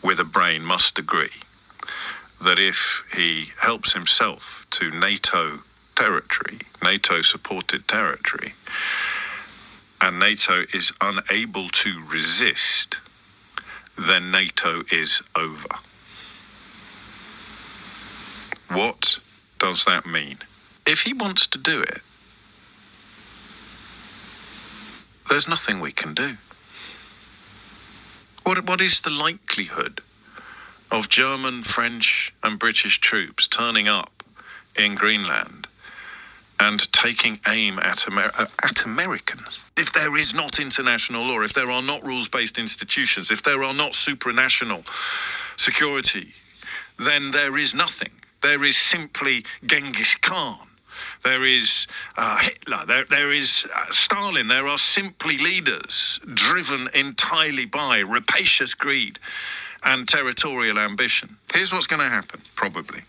with a brain must agree that if he helps himself to NATO territory, NATO-supported territory, and NATO is unable to resist, then NATO is over. What does that mean? If he wants to do it, there's nothing we can do. What is the likelihood of German, French, and British troops turning up in Greenland and taking aim at Americans? If there is not international law, if there are not rules-based institutions, if there are not supranational security, then there is nothing. There is simply Genghis Khan. There is Hitler, there is Stalin. There are simply leaders driven entirely by rapacious greed and territorial ambition. Here's what's going to happen, probably.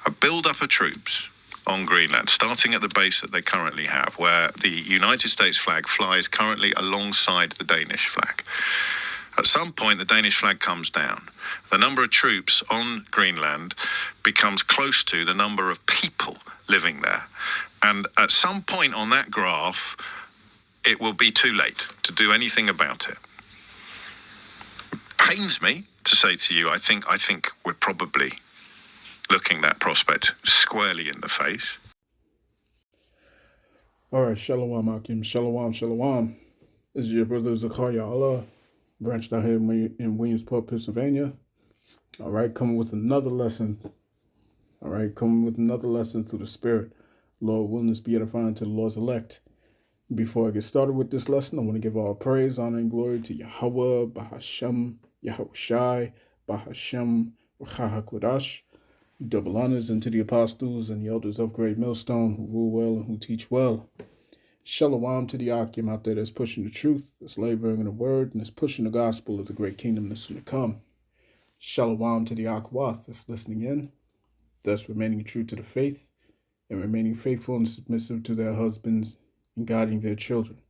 A build-up of troops on Greenland, starting at the base that they currently have, where the United States flag flies currently alongside the Danish flag. At some point, the Danish flag comes down. The number of troops on Greenland becomes close to the number of people living there. And at some point on that graph, it will be too late to do anything about it. Pains me to say to you, I think we're probably looking that prospect squarely in the face. All right, Shalom Akim, Shalom, Shalom. This is your brother Zakaria Allah, branched out here in Williamsport, Pennsylvania. All right, coming with another lesson. All right, coming with another lesson through the Spirit. Lord, willing to be edifying to the Lord's elect. Before I get started with this lesson, I want to give all praise, honor, and glory to Yahweh, Bahashem, Yahushai, Bahashem, Ruach double honors unto the apostles and the elders of Great Millstone who rule well and who teach well. Shalom to the Akim out there that's pushing the truth, that's laboring in the word, and that's pushing the gospel of the great kingdom that's soon to come. Shalom to the Akwath that's listening in, thus remaining true to the faith and remaining faithful and submissive to their husbands and guiding their children.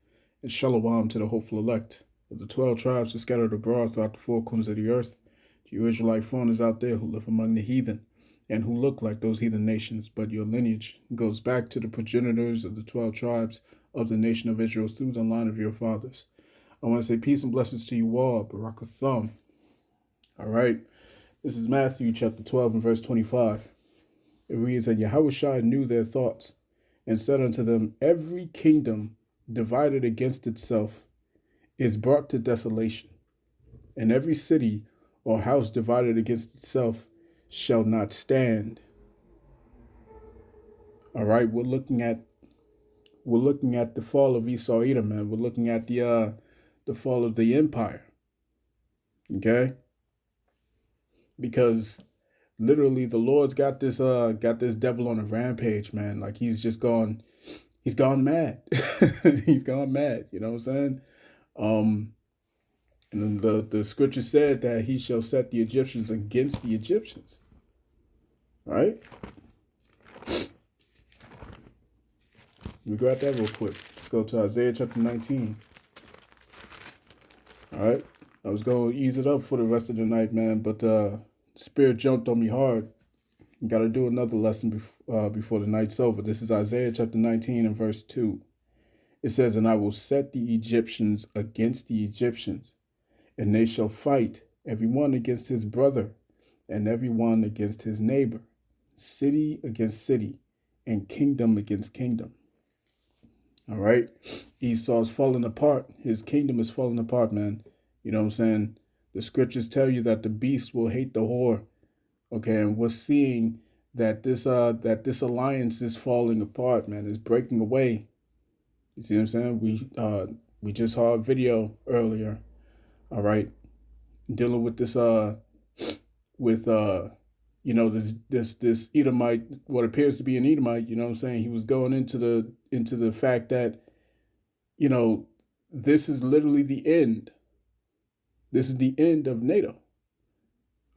And shalom to the hopeful elect of the 12 tribes that scattered abroad throughout the four corners of the earth, to you Israelite foreigners out there who live among the heathen and who look like those heathen nations, but your lineage goes back to the progenitors of the 12 tribes of the nation of Israel through the line of your fathers. I want to say peace and blessings to you all, Barakatham. All right, this is Matthew chapter 12 and verse 25. It reads, and Yahushua knew their thoughts, and said unto them, every kingdom divided against itself is brought to desolation, and every city or house divided against itself shall not stand. All right, we're looking at the fall of Esau Edom, man. We're looking at the fall of the empire. Okay? Because literally the Lord's got this devil on a rampage, man. Like he's gone mad. He's gone mad, you know what I'm saying? And the scripture said that he shall set the Egyptians against the Egyptians. Right? Let me grab that real quick. Let's go to Isaiah chapter 19. All right. I was going to ease it up for the rest of the night, man, but Spirit jumped on me hard. Got to do another lesson before the night's over. This is Isaiah chapter 19 and verse 2. It says, and I will set the Egyptians against the Egyptians, and they shall fight, every one against his brother, and every one against his neighbor, city against city, and kingdom against kingdom. All right? Esau's falling apart. His kingdom is falling apart, man. You know what I'm saying? The scriptures tell you that the beast will hate the whore. Okay, and we're seeing that this alliance is falling apart, man. It's breaking away. You see what I'm saying? We just saw a video earlier, all right, dealing with this this Edomite, what appears to be an Edomite, you know what I'm saying? He was going into the fact that, you know, this is literally the end. This is the end of NATO.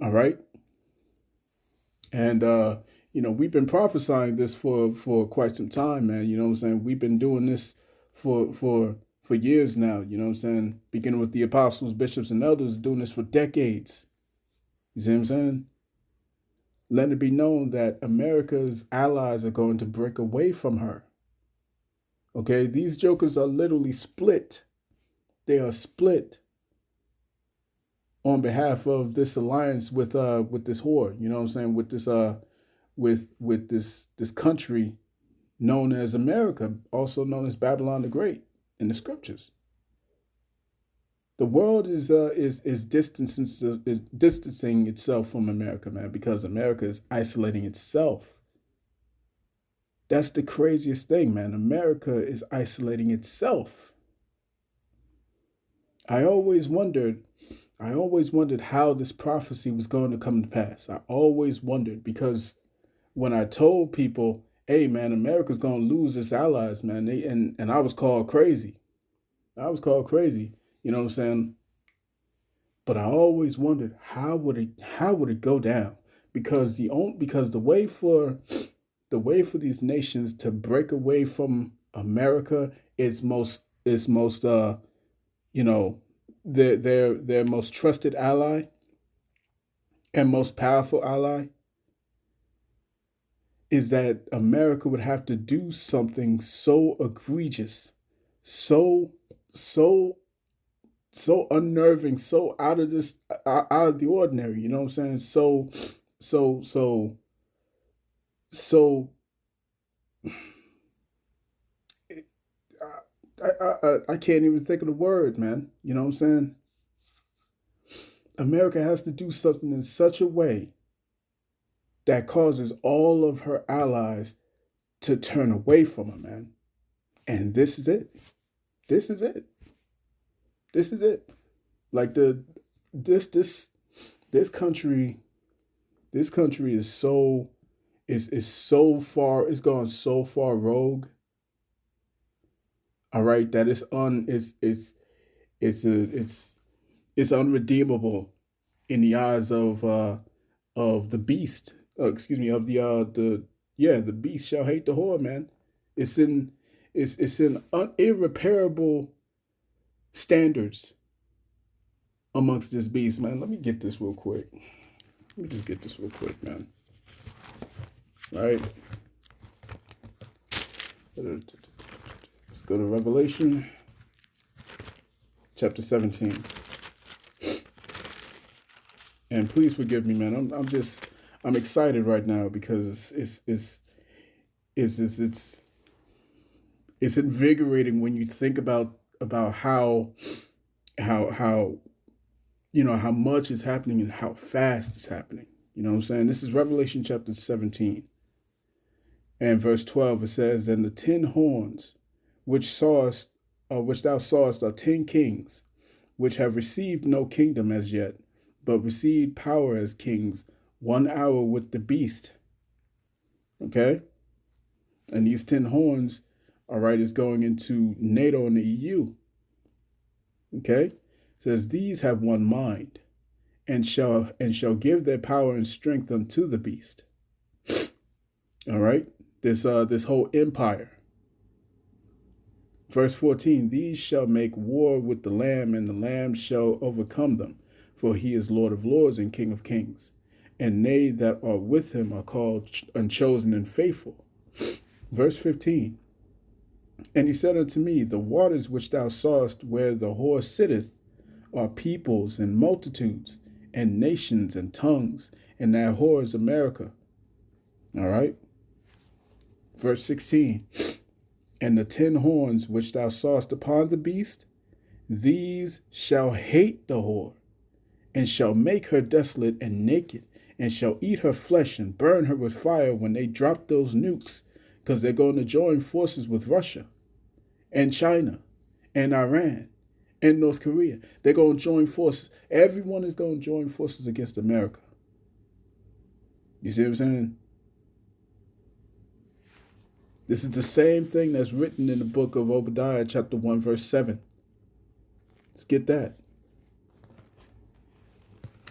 All right. And we've been prophesying this for quite some time, man. You know what I'm saying? We've been doing this for years now, you know what I'm saying? Beginning with the apostles, bishops, and elders, doing this for decades. You see what I'm saying? Let it be known that America's allies are going to break away from her. Okay, these jokers are literally split. They are split on behalf of this alliance with this whore. You know what I'm saying? With this this country known as America, also known as Babylon the Great in the scriptures. The world is distancing itself from America, man, because America is isolating itself. That's the craziest thing, man. America is isolating itself. I always wondered how this prophecy was going to come to pass. I always wondered, because when I told people, hey man, America's going to lose its allies, man, and I was called crazy. I was called crazy. You know what I'm saying? But I always wondered how would it go down? Because the way for these nations to break away from America is most you know, their most trusted ally and most powerful ally, is that America would have to do something so egregious, so unnerving, so out of the ordinary. You know what I'm saying? So so I can't even think of the word, man. You know what I'm saying? America has to do something in such a way that causes all of her allies to turn away from her, man. And this is it. This is it. This is it. Like this country is so far, it's gone so far rogue. All right, that it's unredeemable in the eyes of the beast. Excuse me, of the beast shall hate the whore, man. It's in irreparable standards amongst this beast, man. Let me get this real quick. Let me just get this real quick, man. All right. Let's go to Revelation chapter 17. And please forgive me, man. I'm excited right now because it's invigorating when you think about how how much is happening and how fast it's happening. You know what I'm saying? This is Revelation chapter 17 and verse 12. It says, "And the 10 horns which thou sawest are 10 kings, which have received no kingdom as yet, but received power as kings 1 hour with the beast." Okay? And these 10 horns, all right, is going into NATO and the EU. Okay? It says, "These have one mind, and shall give their power and strength unto the beast." All right? This whole empire. Verse 14, "These shall make war with the Lamb, and the Lamb shall overcome them, for he is Lord of lords and King of kings. And they that are with him are called and chosen and faithful." Verse 15, "And he said unto me, The waters which thou sawest where the whore sitteth are peoples and multitudes and nations and tongues, and that whore is America." All right. Verse 16, "And the 10 horns which thou sawest upon the beast, these shall hate the whore, and shall make her desolate and naked, and shall eat her flesh and burn her with fire when they drop those nukes, because they're going to join forces with Russia and China and Iran and North Korea. They're going to join forces. Everyone is going to join forces against America. You see what I'm saying? This is the same thing that's written in the book of Obadiah, chapter 1, verse 7. Let's get that.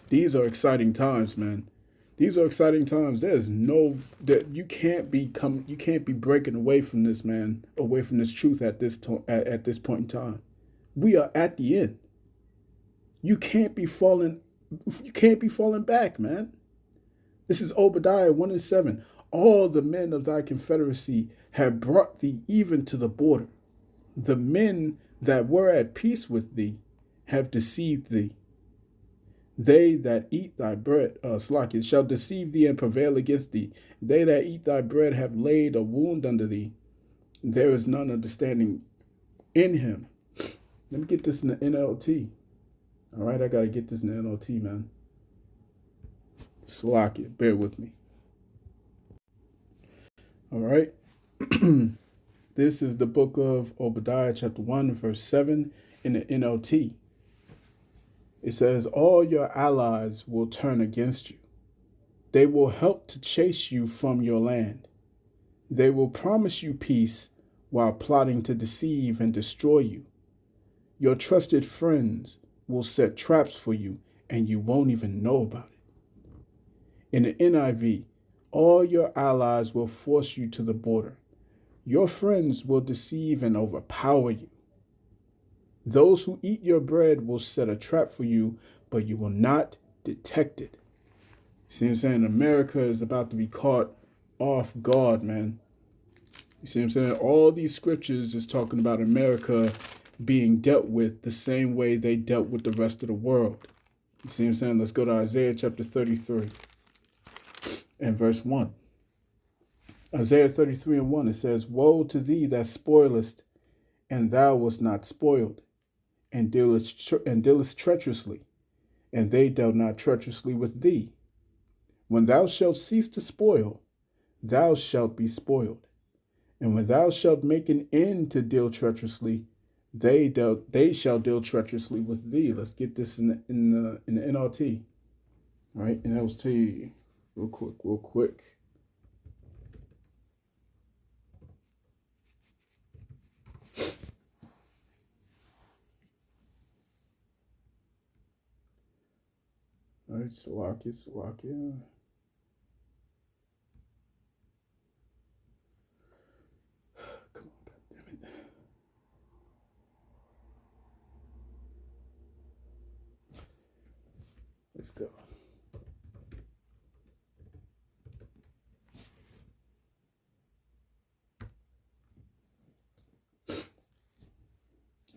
These are exciting times, man. These are exciting times. You can't be breaking away from this, man, away from this truth at this point in time. We are at the end. You can't be falling You can't be falling back, man. This is Obadiah 1:7. All the men of thy confederacy have brought thee even to the border. The men that were at peace with thee have deceived thee. They that eat thy bread, shall deceive thee and prevail against thee. They that eat thy bread have laid a wound under thee. There is none understanding in him. Let me get this in the NLT. All right, I got to get this in the NLT, man. Slakia, bear with me. All right. This is the book of Obadiah, chapter 1, verse 7 in the NLT. It says, all your allies will turn against you. They will help to chase you from your land. They will promise you peace while plotting to deceive and destroy you. Your trusted friends will set traps for you, and you won't even know about it. In the NIV, all your allies will force you to the border. Your friends will deceive and overpower you. Those who eat your bread will set a trap for you, but you will not detect it. See what I'm saying? America is about to be caught off guard, man. You see what I'm saying? All these scriptures is talking about America being dealt with the same way they dealt with the rest of the world. You see what I'm saying? Let's go to Isaiah chapter 33 and verse 1. Isaiah 33 and 1, it says, woe to thee that spoilest, and thou wast not spoiled, and dealest treacherously, and they dealt not treacherously with thee. When thou shalt cease to spoil, thou shalt be spoiled. And when thou shalt make an end to deal treacherously, they shall deal treacherously with thee. Let's get this in the NLT. All right, NLT, real quick. All right, Slovakia. Come on, goddammit. Let's go.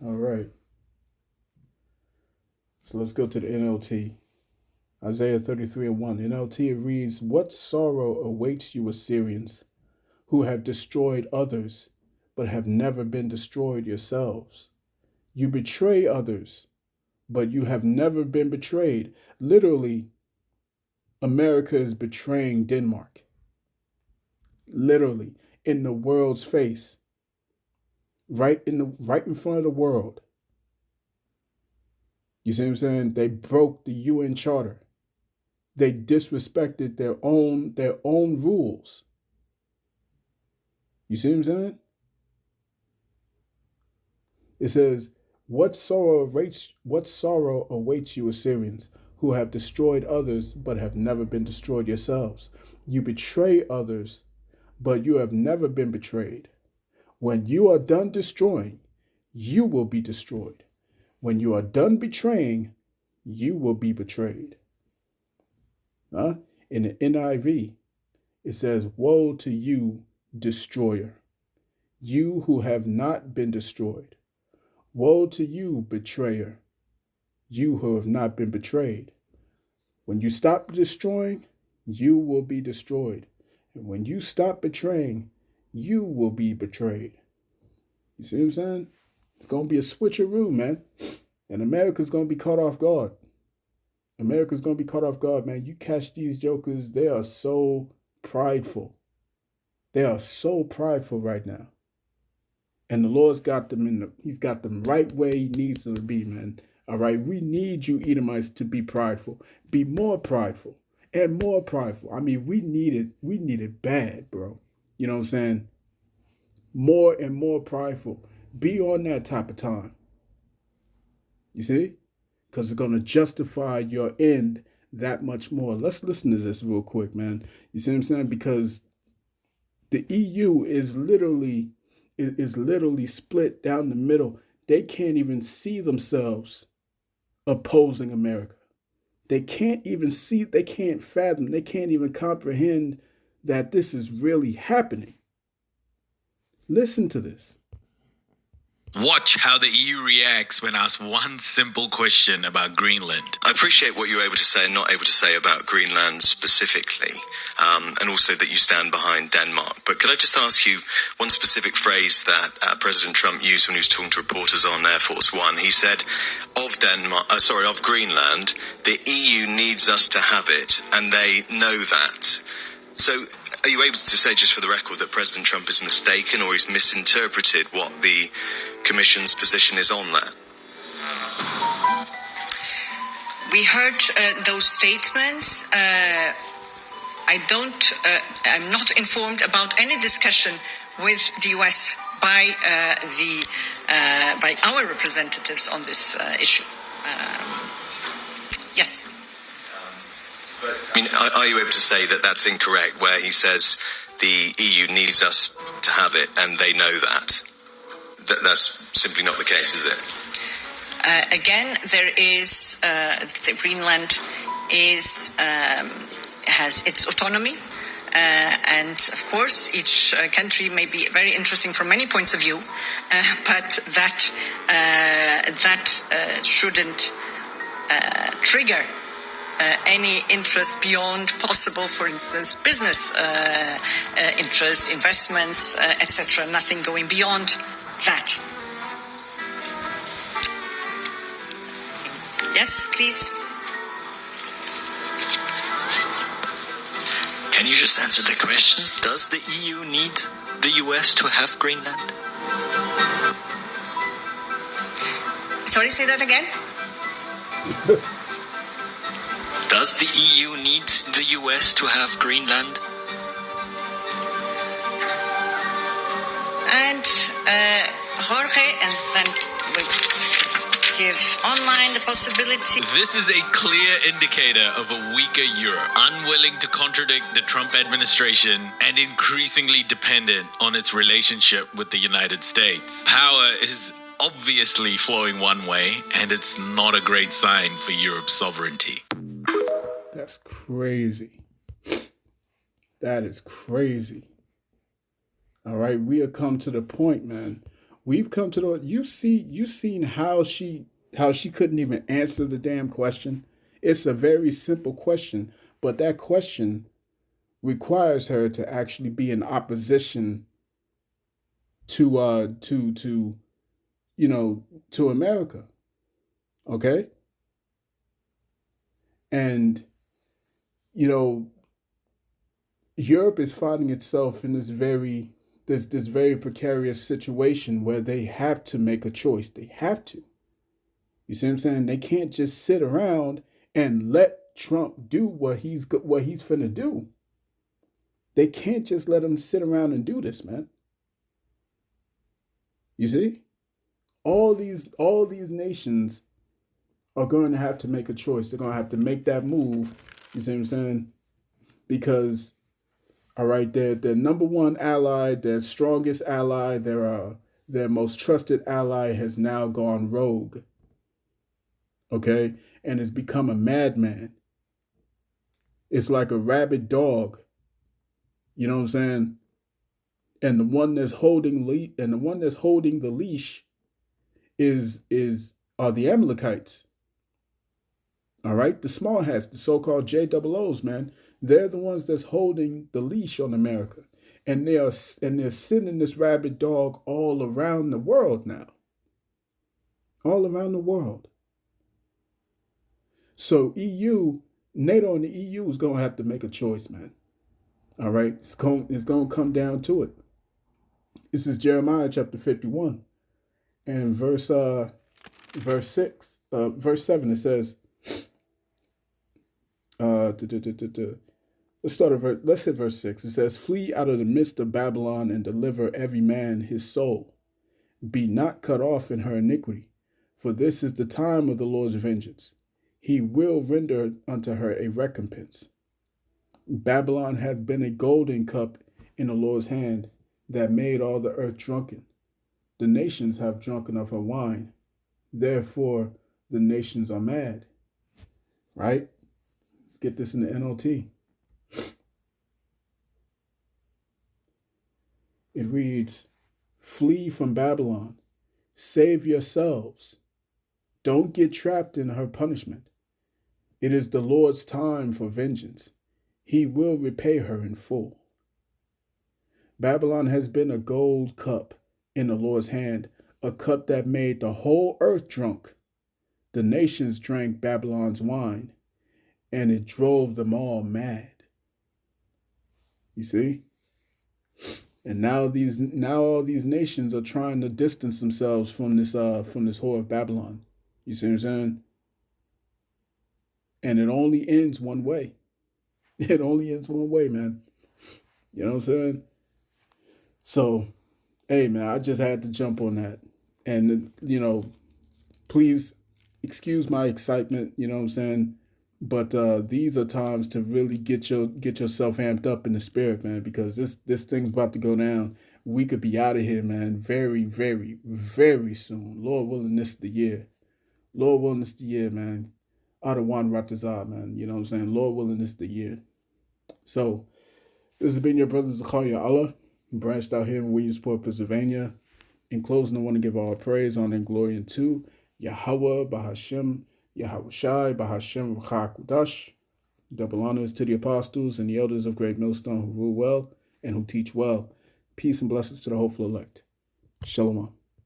All right. So let's go to the NLT. Isaiah 33 and 1. NLT reads, what sorrow awaits you, Assyrians, who have destroyed others, but have never been destroyed yourselves. You betray others, but you have never been betrayed. Literally, America is betraying Denmark. Literally, in the world's face. Right in front of the world. You see what I'm saying? They broke the UN Charter. They disrespected their own rules. You see what I'm saying? It says, what sorrow awaits you, Assyrians, who have destroyed others, but have never been destroyed yourselves. You betray others, but you have never been betrayed. When you are done destroying, you will be destroyed. When you are done betraying, you will be betrayed. In the NIV, it says, woe to you, destroyer, you who have not been destroyed. Woe to you, betrayer, you who have not been betrayed. When you stop destroying, you will be destroyed. And when you stop betraying, you will be betrayed. You see what I'm saying? It's going to be a switcheroo, man. And America's going to be caught off guard. America's going to be caught off guard, man. You catch these jokers, they are so prideful. They are so prideful right now. And the Lord's got them he's got them right where he needs them to be, man. All right, we need you Edomites to be prideful. Be more prideful and more prideful. I mean, we need it bad, bro. You know what I'm saying? More and more prideful. Be on that type of time. You see? Because it's going to justify your end that much more. Let's listen to this real quick, man. You see what I'm saying? Because the EU is literally split down the middle. They can't even see themselves opposing America. They can't even see, they can't fathom, they can't even comprehend that this is really happening. Listen to this. Watch how the EU reacts when asked one simple question about Greenland. I appreciate what you're able to say and not able to say about Greenland specifically, and also that you stand behind Denmark. But could I just ask you one specific phrase that President Trump used when he was talking to reporters on Air Force One? He said, of Greenland, the EU needs us to have it, and they know that. So are you able to say, just for the record, that President Trump is mistaken or he's misinterpreted what the Commission's position is on that? We heard those statements. I'm not informed about any discussion with the US by our representatives on this issue. Yes. I mean, are you able to say that that's incorrect, where he says the EU needs us to have it and they know that? That's simply not the case, is it? Again, there is Greenland has its autonomy, and of course, each country may be very interesting from many points of view, but that shouldn't trigger any interest beyond possible, for instance, business interests, investments, etc. Nothing going beyond that. Yes, please. Can you just answer the question? Does the EU need the US to have Greenland? Sorry, say that again? Does the EU need the US to have Greenland? And Jorge, and then we give online the possibility. This is a clear indicator of a weaker Europe, unwilling to contradict the Trump administration and increasingly dependent on its relationship with the United States. Power is obviously flowing one way, and it's not a great sign for Europe's sovereignty. That's crazy. That is crazy. All right, we have come to the point, man. We've come to the you seen how she couldn't even answer the damn question. It's a very simple question, but that question requires her to actually be in opposition to America. Okay? And Europe is finding itself in this very precarious situation where they have to make a choice. They have to. You see what I'm saying? They can't just sit around and let Trump do what he's finna do. They can't just let him sit around and do this, man. You see? All these nations are going to have to make a choice. They're going to have to make that move. You see what I'm saying? Because, all right, their number one ally, their strongest ally, their most trusted ally has now gone rogue. Okay? And has become a madman. It's like a rabid dog. You know what I'm saying? And the one that's holding the leash are the Amalekites. All right? The small hats, the so-called JOOs, man. They're the ones that's holding the leash on America. And they're sending this rabid dog all around the world now. All around the world. So NATO and the EU is going to have to make a choice, man. All right? It's going to come down to it. This is Jeremiah chapter 51. And verse 7, it says, let's hit verse 6. It says, flee out of the midst of Babylon and deliver every man his soul. Be not cut off in her iniquity, for this is the time of the Lord's vengeance. He will render unto her a recompense. Babylon hath been a golden cup in the Lord's hand that made all the earth drunken. The nations have drunken of her wine. Therefore, the nations are mad. Right? Let's get this in the NLT. It reads, flee from Babylon. Save yourselves. Don't get trapped in her punishment. It is the Lord's time for vengeance. He will repay her in full. Babylon has been a gold cup in the Lord's hand, a cup that made the whole earth drunk. The nations drank Babylon's wine, and it drove them all mad. You see? And now all these nations are trying to distance themselves from this whore of Babylon. You see what I'm saying? And it only ends one way. It only ends one way, man. You know what I'm saying? So, hey, man, I just had to jump on that. And, you know, please excuse my excitement, you know what I'm saying? But these are times to really get yourself amped up in the spirit, man, because this thing's about to go down. We could be out of here, man, very, very, very soon. Lord willing, this is the year. Lord willing, this is the year, man. Adawan Ratazah, man. You know what I'm saying? Lord willing, this is the year. So, this has been your brother Zakaria Allah, branched out here in Williamsport, Pennsylvania. In closing, I want to give all praise, honor, and glory unto Yahweh, Bahashem, Yahweh Shai, Bahashem, V'chakudash. Double honors to the apostles and the elders of Great Millstone who rule well and who teach well. Peace and blessings to the hopeful elect. Shalom.